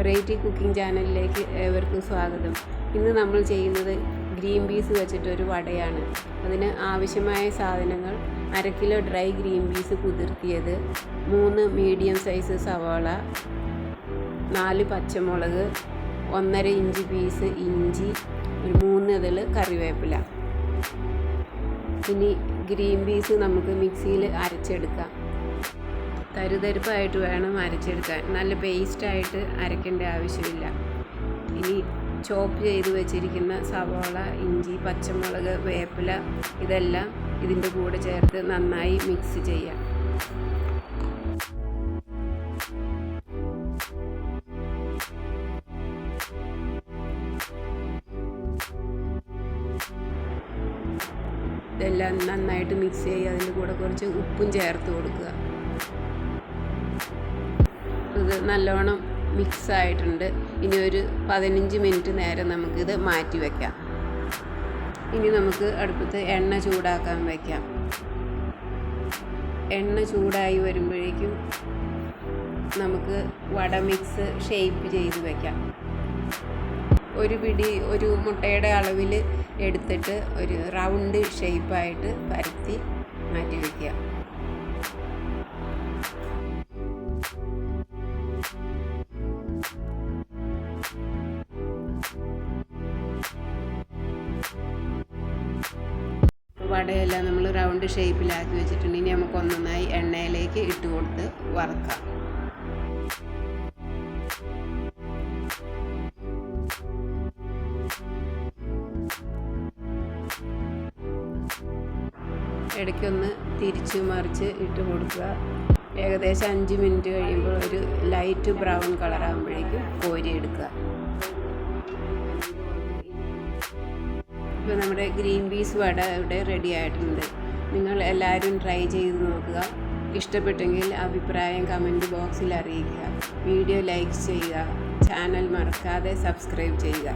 Variety cooking ചാനലിലേക്ക് ഏവർക്കും സ്വാഗതം. ഇന്ന് നമ്മൾ ചെയ്യുന്നത് ഗ്രീൻ പീസ് വെച്ചിട്ടൊരു വടയാണ്. അതിന് ആവശ്യമായ സാധനങ്ങൾ: 1/2 കിലോ ഡ്രൈ ഗ്രീൻ പീസ് കുതിർത്തിയത്, 3 മീഡിയം സൈസ് സവാള, 4 പച്ചമുളക്, 1.5 ഇഞ്ച് പീസ് ഇഞ്ചി, 3 ഇതൾ കറിവേപ്പില. ഇനി ഗ്രീൻ പീസ് നമുക്ക് മിക്സിയിൽ അരച്ചെടുക്കാം. തരുതരിപ്പായിട്ട് വേണം അരച്ചെടുക്കാൻ, നല്ല പേസ്റ്റായിട്ട് അരയ്ക്കേണ്ട ആവശ്യമില്ല. ഇനി ചോപ്പ് ചെയ്ത് വെച്ചിരിക്കുന്ന സവാള, ഇഞ്ചി, പച്ചമുളക്, വേപ്പില ഇതെല്ലാം ഇതിൻ്റെ കൂടെ ചേർത്ത് നന്നായി മിക്സ് ചെയ്യാം. ഇതെല്ലാം നന്നായിട്ട് മിക്സ് ചെയ്യുക. അതിൻ്റെ കൂടെ കുറച്ച് ഉപ്പും ചേർത്ത് കൊടുക്കുക. ഇത് നല്ലോണം മിക്സ് ആയിട്ടുണ്ട്. ഇനി ഒരു 15 മിനിറ്റ് നേരം നമുക്കിത് മാറ്റി വയ്ക്കാം. ഇനി നമുക്ക് അടുപ്പത്ത് എണ്ണ ചൂടാക്കാൻ വയ്ക്കാം. എണ്ണ ചൂടായി വരുമ്പോഴേക്കും നമുക്ക് വട മിക്സ് ഷേപ്പ് ചെയ്ത് വയ്ക്കാം. ഒരു മുട്ടയുടെ അളവിൽ എടുത്തിട്ട് ഒരു റൗണ്ട് ഷേപ്പായിട്ട് പരത്തി മാറ്റി വയ്ക്കുക. വടയെല്ലാം നമ്മൾ റൗണ്ട് ഷേപ്പിലാക്കി വെച്ചിട്ടുണ്ട്. ഇനി നമുക്ക് ഒന്നൊന്നായി എണ്ണയിലേക്ക് ഇട്ട് കൊടുത്ത് വറുക്കാം. ഇടയ്ക്കൊന്ന് തിരിച്ച് മറിച്ച് ഇട്ട് കൊടുക്കുക. ഏകദേശം 5 മിനിറ്റ് കഴിയുമ്പോൾ ഒരു ലൈറ്റ് ബ്രൗൺ കളറാകുമ്പോഴേക്കും കോരിയെടുക്കുക. ഇപ്പോൾ നമ്മുടെ ഗ്രീൻ പീസ് വട ഇവിടെ റെഡി ആയിട്ടുണ്ട്. നിങ്ങൾ എല്ലാവരും ട്രൈ ചെയ്ത് നോക്കുക. ഇഷ്ടപ്പെട്ടെങ്കിൽ അഭിപ്രായം കമൻറ്റ് ബോക്സിൽ അറിയിക്കുക. വീഡിയോ ലൈക്ക് ചെയ്യുക. ചാനൽ മറക്കാതെ സബ്സ്ക്രൈബ് ചെയ്യുക.